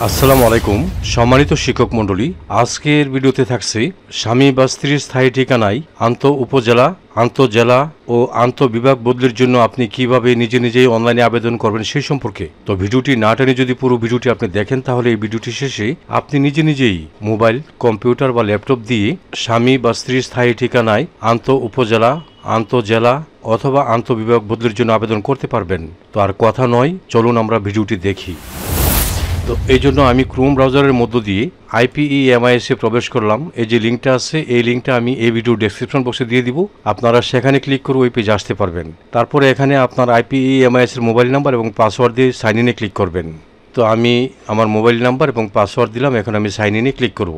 আসসালামু আলাইকুম সম্মানিত শিক্ষক মণ্ডলী, আজকের ভিডিওতে থাকছে স্বামী বা স্ত্রীর স্থায়ী ঠিকানায় উপজেলা, জেলা ও বিভাগ বদলির জন্য আপনি কিভাবে নিজেই অনলাইনে আবেদন করবেন সেই সম্পর্কে। তো ভিডিওটি না টেনে যদি পুরো ভিডিওটি আপনি দেখেন, তাহলে এই ভিডিওটি শেষে আপনি নিজেই মোবাইল, কম্পিউটার বা ল্যাপটপ দিয়ে স্বামী বা স্ত্রীর স্থায়ী ঠিকানায় উপজেলা, জেলা অথবা বিভাগ বদলির জন্য আবেদন করতে পারবেন। তো আর কথা নয়, চলুন আমরা ভিডিওটি দেখি। তো এই জন্য আমি ক্রোম ব্রাউজারের মধ্য দিয়ে IPEMIS এ প্রবেশ করলাম। এই যে লিঙ্কটা আছে, এই লিঙ্কটা আমি এই ভিডিও ডেসক্রিপশন বক্সে দিয়ে দিব। আপনারা সেখানে ক্লিক করে ওই পেজে আসতে পারবেন। তারপরে এখানে আপনার IPEMIS এর মোবাইল নাম্বার এবং পাসওয়ার্ড দিয়ে সাইন ইনে ক্লিক করবেন। তো আমি আমার মোবাইল নাম্বার এবং পাসওয়ার্ড দিলাম। এখন আমি সাইন ইনে ক্লিক করব।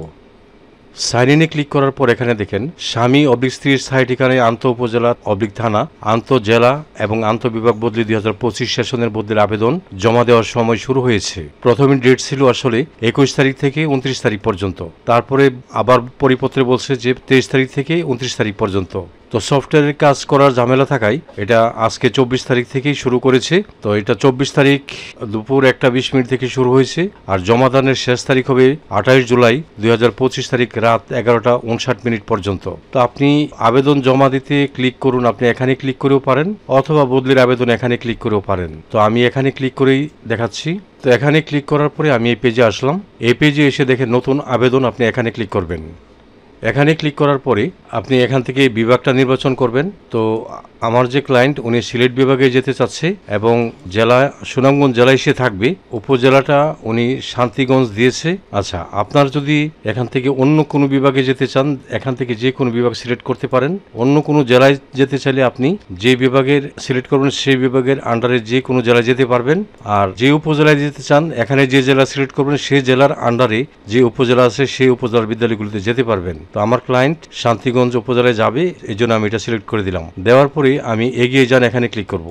সাইন ইনে ক্লিক করার পর এখানে দেখেন স্বামী স্ত্রীর স্থায়ী ঠিকানায় উপজেলা থানা, জেলা এবং বিভাগ বদলি 2025 সেশনের বদলির আবেদন জমা দেওয়ার সময় শুরু হয়েছে। প্রথমে ডেট ছিল আসলে 21 তারিখ থেকে 29 তারিখ পর্যন্ত। তারপরে আবার পরিপত্রে বলছে যে 23 তারিখ থেকে 29 তারিখ পর্যন্ত। তো সফটওয়্যারের কাজ করার ঝামেলা থাকায় এটা আজকে 24 তারিখ থেকেই শুরু করেছে। তো এটা 24 তারিখ দুপুর 1:20 থেকে শুরু হয়েছে। আর জমাদানের শেষ তারিখ হবে 28 জুলাই 2025 তারিখ রাত 11:59 পর্যন্ত। তো আপনি আবেদন জমা দিতে ক্লিক করুন। আপনি এখানে ক্লিক করেও পারেন অথবা বদলির আবেদন এখানে ক্লিক করেও পারেন। তো আমি এখানে ক্লিক করেই দেখাচ্ছি। তো এখানে ক্লিক করার পরে আমি এই পেজে আসলাম। এই পেজে এসে দেখেন নতুন আবেদন, আপনি এখানে ক্লিক করবেন। এখানে ক্লিক করার পরে আপনি এখান থেকে বিভাগটা নির্বাচন করবেন। তো আমার যে ক্লায়েন্ট উনি সিলেট বিভাগে যেতে চাচ্ছে এবং জেলা সুনামগঞ্জ জেলায় সে থাকবে, উপজেলাটা উনি শান্তিগঞ্জ দিয়েছে। আচ্ছা, আপনার যদি এখান থেকে অন্য কোনো বিভাগে যেতে চান, এখান থেকে যে কোনো বিভাগ সিলেক্ট করতে পারেন। অন্য কোনো জেলায় যেতে চাইলে আপনি যে বিভাগের সিলেক্ট করবেন সেই বিভাগের আন্ডারে যে কোনো জেলায় যেতে পারবেন। আর যে উপজেলায় যেতে চান, এখানে যে জেলা সিলেক্ট করবেন সেই জেলার আন্ডারে যে উপজেলা আছে সেই উপজেলার বিদ্যালয়গুলিতে যেতে পারবেন। তো আমার ক্লায়েন্ট শান্তিগঞ্জ উপজেলায় যাবে, এই জন্য আমি এটা সিলেক্ট করে দিলাম। দেওয়ার পরে আমি এগিয়ে যান এখানে ক্লিক করব।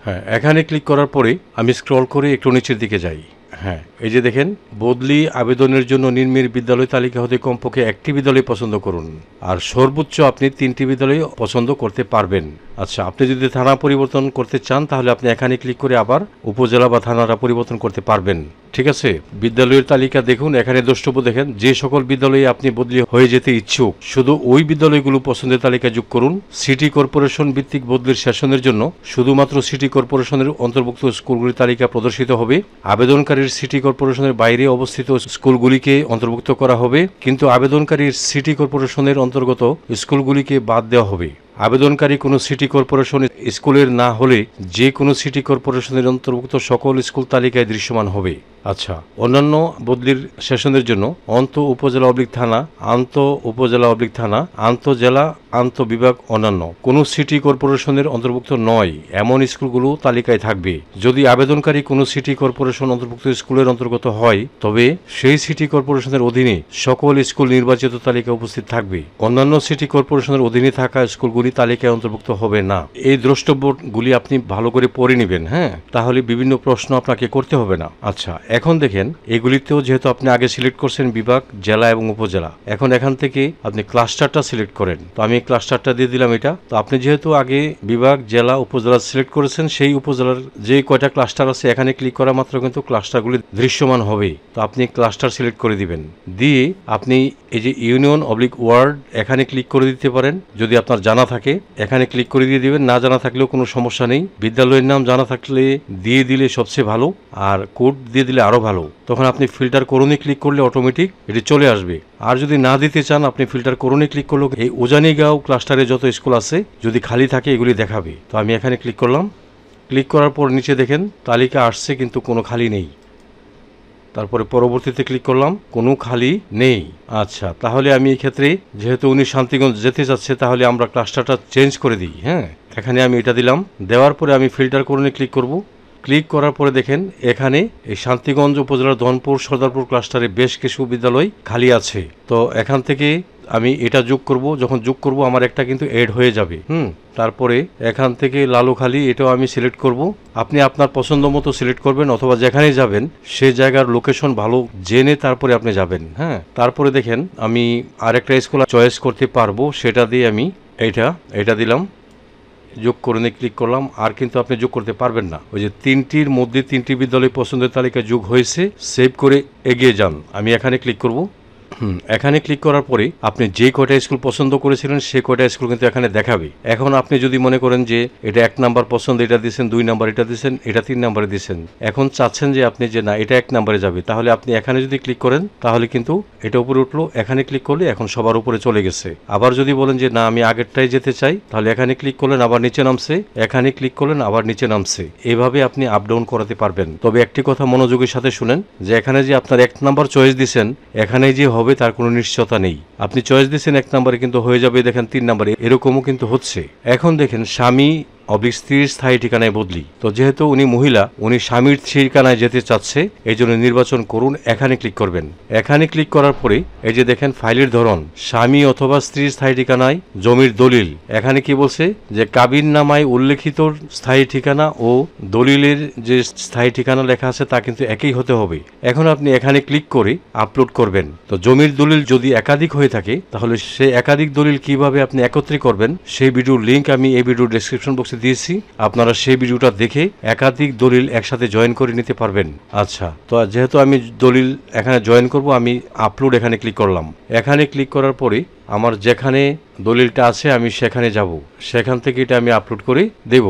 হ্যাঁ, এখানে ক্লিক করার পরে আমি স্ক্রল করে একটু নিচের দিকে যাই। হ্যাঁ, এই যে দেখেন বদলি আবেদনের জন্য নিম্নের বিদ্যালয় তালিকা হতে কমপক্ষে একটি বিদ্যালয় পছন্দ করুন। আর সর্বোচ্চ আপনি 3টি বিদ্যালয় পছন্দ করতে পারবেন। আচ্ছা, আপনি যদি থানা পরিবর্তন করতে চান তাহলে আপনি এখানে ক্লিক করে আবার উপজেলা বা থানাটা পরিবর্তন করতে পারবেন। ঠিক আছে, বিদ্যালয়ের তালিকা দেখুন। এখানে দ্রষ্টব্য দেখেন যে সকল বিদ্যালয়ে আপনি বদলি হয়ে যেতে ইচ্ছুক শুধু ওই বিদ্যালয়গুলো পছন্দের তালিকায় যোগ করুন। সিটি কর্পোরেশন ভিত্তিক বদলির সেশনের জন্য শুধুমাত্র সিটি কর্পোরেশনের অন্তর্ভুক্ত স্কুলগুলির তালিকা প্রদর্শিত হবে। আবেদনকারীর সিটি কর্পোরেশনের বাইরে অবস্থিত স্কুলগুলিকে অন্তর্ভুক্ত করা হবে, কিন্তু আবেদনকারীর সিটি কর্পোরেশনের অন্তর্গত স্কুলগুলিকে বাদ দেওয়া হবে। আবেদনকারী কোনো সিটি কর্পোরেশন স্কুলের না হলে যে কোনো সিটি কর্পোরেশনের অন্তর্ভুক্ত সকল স্কুল তালিকায় দৃশ্যমান হবে। আচ্ছা, অন্যান্য বদলির সেশনের জন্য উপজেলা থানা, উপজেলা থানা, জেলা, বিভাগ অন্যান্য কোনো সিটি কর্পোরেশনের অন্তর্ভুক্ত নয় এমন স্কুলগুলো তালিকায় থাকবে। যদি আবেদনকারী কোনো সিটি কর্পোরেশন অন্তর্ভুক্ত স্কুলের অন্তর্গত হয় তবে সেই সিটি কর্পোরেশনের অধীনে সকল স্কুল নির্বাচিত তালিকায় উপস্থিত থাকবে। অন্যান্য সিটি কর্পোরেশনের অধীনে থাকা স্কুলগুলি তালিকায় অন্তর্ভুক্ত হবে না। এই দ্রষ্টব্যগুলি আপনি ভালো করে পড়ে নেবেন। হ্যাঁ, তাহলে বিভিন্ন প্রশ্ন আপনাকে করতে হবে না। আচ্ছা, এখন দেখেন এগুলিতেও যেহেতু আপনি আগে সিলেক্ট করছেন বিভাগ, জেলা এবং উপজেলা, এখন এখান থেকে আপনি ক্লাস্টারটা সিলেক্ট করেন। তো আমি ক্লাস্টারটা দিয়ে দিলাম এটা। তো আপনি যেহেতু আগে বিভাগ, জেলা, উপজেলা সিলেক্ট করেছেন, সেই উপজেলার যে কয়টা ক্লাস্টার আছে এখানে ক্লিক করা মাত্র কিন্তু ক্লাস্টারগুলি দৃশ্যমান হবে। তো আপনি ক্লাস্টার সিলেক্ট করে দিবেন। দিয়ে আপনি এই যে ইউনিয়ন ওয়ার্ড এখানে ক্লিক করে দিতে পারেন যদি আপনার জানা থাকে। এখানে ক্লিক করে দিয়ে দিবেন। না জানা থাকলেও কোনো সমস্যা নেই। বিদ্যালয়ের নাম জানা থাকলে দিয়ে দিলে সবচেয়ে ভালো, আর কোড দিয়ে দিলে আরো ভালো। তখন আপনি ফিল্টার করুনে ক্লিক করলে অটোমেটিক এটি চলে আসবে। আর যদি না দিতে চান আপনি ফিল্টার করুনে ক্লিক করলে এই উজানিগাঁও ক্লাস্টারে যত স্কুল আছে যদি খালি থাকে এগুলি দেখাবে। তো আমি এখানে ক্লিক করলাম। ক্লিক করার পর নিচে দেখেন তালিকা আসছে কিন্তু কোনো খালি নেই। তারপরে পরবর্তীতে ক্লিক করলাম, কোনো খালি নেই। আচ্ছা, তাহলে আমি এই ক্ষেত্রে যেহেতু উনি শান্তিগঞ্জ যেতে যাচ্ছে তাহলে আমরা ক্লাস্টারটা চেঞ্জ করে দিই। হ্যাঁ, এখানে আমি এটা দিলাম। দেওয়ার পরে আমি ফিল্টার করুনে ক্লিক করব। ক্লিক করার পরে দেখেন এখানে এই শান্তিগঞ্জ উপজেলার ধনপুর সর্দারপুর ক্লাস্টারে বেশ কিছু বিদ্যালয় খালি আছে। তো এখান থেকে আমি এটা যোগ করব। যখন যোগ করব আমার একটা কিন্তু এড হয়ে যাবে। তারপরে এখান থেকে লালুখালি এটাও আমি সিলেক্ট করব। আপনি আপনার পছন্দ মতো সিলেক্ট করবেন অথবা যেখানে যাবেন সেই জায়গার লোকেশন ভালো জেনে তারপরে আপনি যাবেন। হ্যাঁ, তারপরে দেখেন আমি আরেকটা স্কুল চয়েস করতে পারবো, সেটা দিয়ে আমি এটা দিলাম। যোগ করে ক্লিক করলাম, আর কিন্তু আপনি যোগ করতে পারবেন না। ওই যে 3টির মধ্যে 3টি বিদ্যালয় পছন্দের তালিকা যোগ হয়েছে, সেভ করে এগিয়ে যান। আমি এখানে ক্লিক করব। এখানে ক্লিক করার পরে আপনি যে কয়টা স্কুল পছন্দ করেছিলেন সে কয়টা স্কুল কিন্তু এখানে দেখাবে। এখন আপনি যদি মনে করেন যে এটা 1 নাম্বার পছন্দ, এটা দিয়েছেন, 2 নাম্বার এটা দিয়েছেন, এটা 3 নাম্বারে দিয়েছেন, এখন চাচ্ছেন যে আপনি যে না এটা 1 নাম্বারে যাবে, তাহলে আপনি এখানে যদি ক্লিক করেন তাহলে কিন্তু এটা উপরে উঠলো। এখানে ক্লিক করলে এখন সবার উপরে চলে গেছে। আবার যদি বলেন যে না আমি আগেরটাই যেতে চাই, তাহলে এখানে ক্লিক করলেন, আবার নিচে নামছে, এখানে ক্লিক করলেন, আবার নিচে নামছে। এভাবে আপনি আপ ডাউন করাতে পারবেন। তবে একটি কথা মনোযোগের সাথে শুনেন, যে এখানে যে আপনার 1 নাম্বার চয়েস দিয়েছেন এখানে যে হবে তার কোনো নিশ্চয়তা নেই। আপনি চয়েস দিয়েছেন 1 নাম্বারে, কিন্তু হয়ে যাবে দেখেন 3 নাম্বারে, এরকমও কিন্তু হচ্ছে। এখন দেখেন স্বামী স্ত্রীর স্থায়ী ঠিকানায় বদলি। তো যেহেতু উনি মহিলা, উনি স্বামীর ঠিকানায় যেতে চাচ্ছে, এই জন্য নির্বাচন করুন, এখানে ক্লিক করবেন। এখানে ক্লিক করার পরে এই যে দেখেন ফাইলের ধরন স্বামী অথবা স্ত্রীর স্থায়ী ঠিকানায় জমির দলিল। এখানে কি বলছে যে কাবিননামায় উল্লেখিত স্থায়ী ঠিকানা ও দলিলের যে স্থায়ী ঠিকানা লেখা আছে তা কিন্তু একই হতে হবে। এখন আপনি এখানে ক্লিক করে আপলোড করবেন। তো জমির দলিল যদি একাধিক হয়ে থাকে তাহলে সেই একাধিক দলিল কিভাবে আপনি একত্রিত করবেন সেই ভিডিওর লিঙ্ক আমি এই ভিডিওর ডেসক্রিপশন বক্সে দিয়েছি। আপনারা সেই ভিডিওটা দেখে একাধিক দলিল একসাথে জয়েন করে নিতে পারবেন। আচ্ছা, তো যেহেতু আমি দলিল এখানে জয়েন করব, আমি আপলোড এখানে ক্লিক করলাম। এখানে ক্লিক করার পরে আমার যেখানে দলিলটা আছে আমি সেখানে যাব, সেখান থেকে এটা আমি আপলোড করে দেব।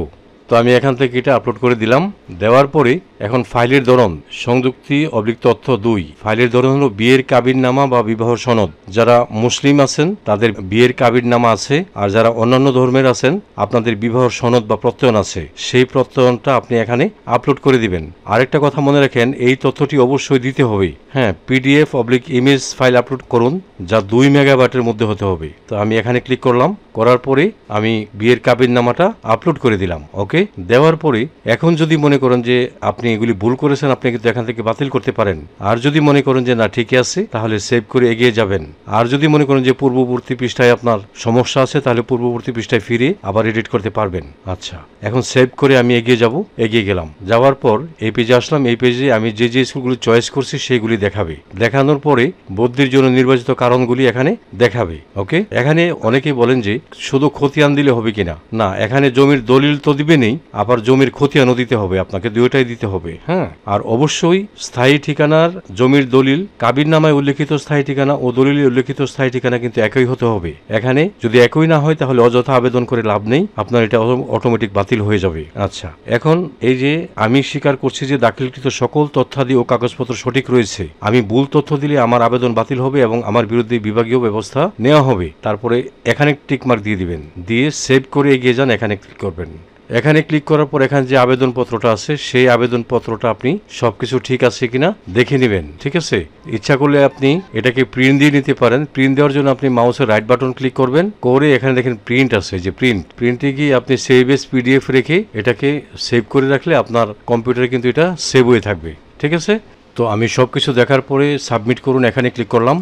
তো আমি এখান থেকে এটা আপলোড করে দিলাম। দেওয়ার পরে এখন ফাইলের ধরন সংযুক্তি তথ্য 2। ফাইলের ধরন হলো বিয়ের কাবিননামা বা বিবাহ সনদ। যারা মুসলিম আছেন তাদের বিয়ের কাবিননামা আছে, আর যারা অন্যান্য ধর্মের আছেন আপনাদের বিবাহ সনদ বা প্রত্যয়ন আছে, সেই প্রত্যয়নটা আপনি এখানে আপলোড করে দিবেন। আরেকটা কথা মনে রাখেন, এই তথ্যটি অবশ্যই দিতে হবে। হ্যাঁ, PDF/ইমেজ ফাইল আপলোড করুন, যা 2 মেগাবাইটের মধ্যে হতে হবে। তো আমি এখানে ক্লিক করলাম, করার পরে আমি বিয়ের কাবিননামাটা আপলোড করে দিলাম। ওকে, দেওয়ার পরে এখন যদি মনে করেন যে আপনি এগুলি ভুল করেছেন, আপনি কিন্তু এখান থেকে বাতিল করতে পারেন। আর যদি মনে করেন যে না ঠিকই আছে, তাহলে সেভ করে এগিয়ে যাবেন। আর যদি মনে করেন যে পূর্ববর্তী পৃষ্ঠায় আপনার সমস্যা আছে, তাহলে পূর্ববর্তী পৃষ্ঠায় ফিরে আবার এডিট করতে পারবেন। আচ্ছা, এখন সেভ করে আমি এগিয়ে যাব। এগিয়ে গেলাম, যাওয়ার পর এই পেজে আসলাম। এই পেজে আমি যে যে স্কুলগুলি চয়েস করছি সেগুলি দেখাবে। দেখানোর পরে বদলির জন্য নির্বাচিত কারণগুলি এখানে দেখাবে। ওকে, এখানে অনেকেই বলেন যে শুধু খতিয়ান দিলে হবে কিনা। না, এখানে জমির দলিল তো দিবেনই, আবার জমির খতিয়ানও দিতে হবে, আপনাকে দুইটাই দিতে হবে। হ্যাঁ, আর অবশ্যই স্থায়ী ঠিকানার জমির দলিল, কাবিননামায় উল্লেখিত স্থায়ী ঠিকানা ও দলিলে উল্লেখিত স্থায়ী ঠিকানা কিন্তু একই হতে হবে। এখানে যদি একই না হয় তাহলে অযথা আবেদন করে লাভ নেই, আপনার এটা অটোমেটিক বাতিল হয়ে যাবে। আচ্ছা, এখন এই যে আমি স্বীকার করছি যে দাখিলকৃত সকল তথ্যাদি ও কাগজপত্র সঠিক রয়েছে। আমি ভুল তথ্য দিলে আমার আবেদন বাতিল হবে এবং আমার বিরুদ্ধে বিভাগীয় ব্যবস্থা নেওয়া হবে। তারপরে এখানে টিকমার্ক দিয়ে দিবেন, দিয়ে সেভ করে এগিয়ে যান। এখানে ক্লিক করবেন। এখানে ক্লিক করার পর এখানে যে আবেদনপত্রটা আছে সেই আবেদনপত্রটা আপনি সবকিছু ঠিক আছে কিনা দেখে নেবেন। ঠিক আছে, ইচ্ছা করলে আপনি এটাকে প্রিন্ট দিয়ে নিতে পারেন। প্রিন্ট দেওয়ার জন্য আপনি মাউসের রাইট বাটন ক্লিক করবেন, করে এখানে দেখেন প্রিন্ট আছে, যে প্রিন্টে গিয়ে আপনি সেভ এস PDF রেখে এটাকে সেভ করে রাখলে আপনার কম্পিউটারে কিন্তু এটা সেভ হয়ে থাকবে। ঠিক আছে, তো আমি সবকিছু দেখার পরে সাবমিট করুন এখানে ক্লিক করলাম।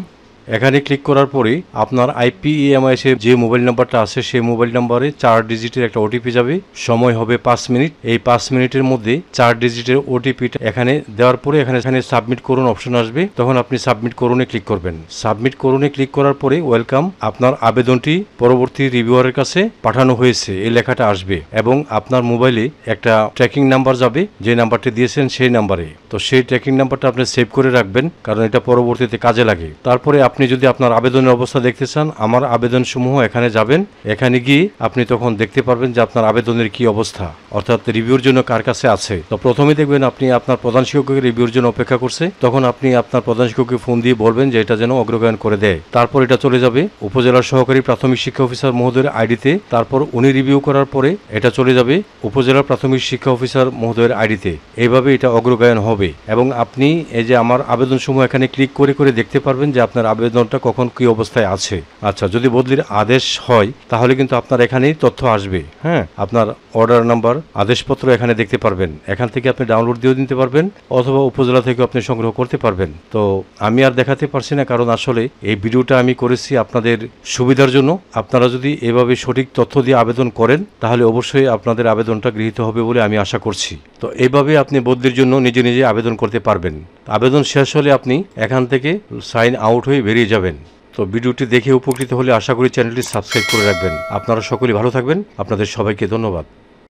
এখানে ক্লিক করার পরে আপনার IPEMIS এর যে মোবাইল নাম্বারটা আছে সেই মোবাইল নাম্বারে 4 ডিজিটের একটা OTP যাবে। সময় হবে 5 মিনিট। এই 5 মিনিটের মধ্যে 4 ডিজিটের OTPটা এখানে দেওয়ার পরে এখানে সাবমিট করুন অপশন আসবে, তখন আপনি সাবমিট করুনে ক্লিক করবেন। সাবমিট করুনে ক্লিক করার পরে ওয়েলকাম, আপনার আবেদনটি পরবর্তী রিভিউয়ারের কাছে পাঠানো হয়েছে এই লেখাটা আসবে, এবং আপনার মোবাইলে একটা ট্র্যাকিং নাম্বার যাবে, যে নাম্বারটি দিয়েছেন সেই নাম্বারে। তো সেই ট্র্যাকিং নাম্বারটা আপনি সেভ করে রাখবেন, কারণ এটা পরবর্তীতে কাজে লাগে। তারপরে আপনি যদি আপনার আবেদনের অবস্থা দেখতে চান, আমার আবেদন সমূহ এখানে যাবেন। এখানে গিয়ে আপনি তখন দেখতে পারবেন যে আপনার আবেদনের কি অবস্থা, অর্থাৎ রিভিউর জন্য কার কাছে আছে। তো প্রথমে দেখবেন আপনি আপনার প্রধান শিক্ষকের রিভিউর জন্য অপেক্ষা করছে, তখন আপনি আপনার প্রধান শিক্ষককে ফোন দিয়ে বলবেন যে এটা যেন অগ্রগায়ন করে দেয়। তারপর এটা চলে যাবে উপজেলার সহকারী প্রাথমিক শিক্ষা অফিসার মহোদয়ের আইডিতে। তারপর উনি রিভিউ করার পরে এটা চলে যাবে উপজেলার প্রাথমিক শিক্ষা অফিসার মহোদয়ের আইডিতে। এইভাবে এটা অগ্রগায়ন হবে, এবং আপনি এই যে আমার আবেদন সমূহ এখানে ক্লিক করে করে দেখতে পারবেন যে আপনার আবেদনটা কখন কি অবস্থায় আছে। আচ্ছা, যদি বদলির আদেশ হয় তাহলে কিন্তু আপনার এখানেই তথ্য আসবে। হ্যাঁ, আপনার অর্ডার নাম্বার, আদেশপত্র এখানে দেখতে পারবেন। এখান থেকে আপনি ডাউনলোড দিয়েও নিতে পারবেন, অথবা উপজেলা থেকে আপনি সংগ্রহ করতে পারবেন। তো আমি আর দেখাতে পারছি না, কারণ আসলে এই ভিডিওটা আমি করেছি আপনাদের সুবিধার জন্য। আপনারা যদি এভাবে সঠিক তথ্য দিয়ে আবেদন করেন তাহলে অবশ্যই আপনাদের আবেদনটা গৃহীত হবে বলে আমি আশা করছি। তো এইভাবে আপনি বদলির জন্য নিজে নিজে আবেদন করতে পারবেন। আবেদন শেষ হলে আপনি এখান থেকে সাইন আউট হয়ে বেরিয়ে যাবেন। তো ভিডিওটি দেখে উপকৃত হলে আশা করি চ্যানেলটি সাবস্ক্রাইব করে রাখবেন। আপনারা সকলেই ভালো থাকবেন। আপনাদের সবাইকে ধন্যবাদ।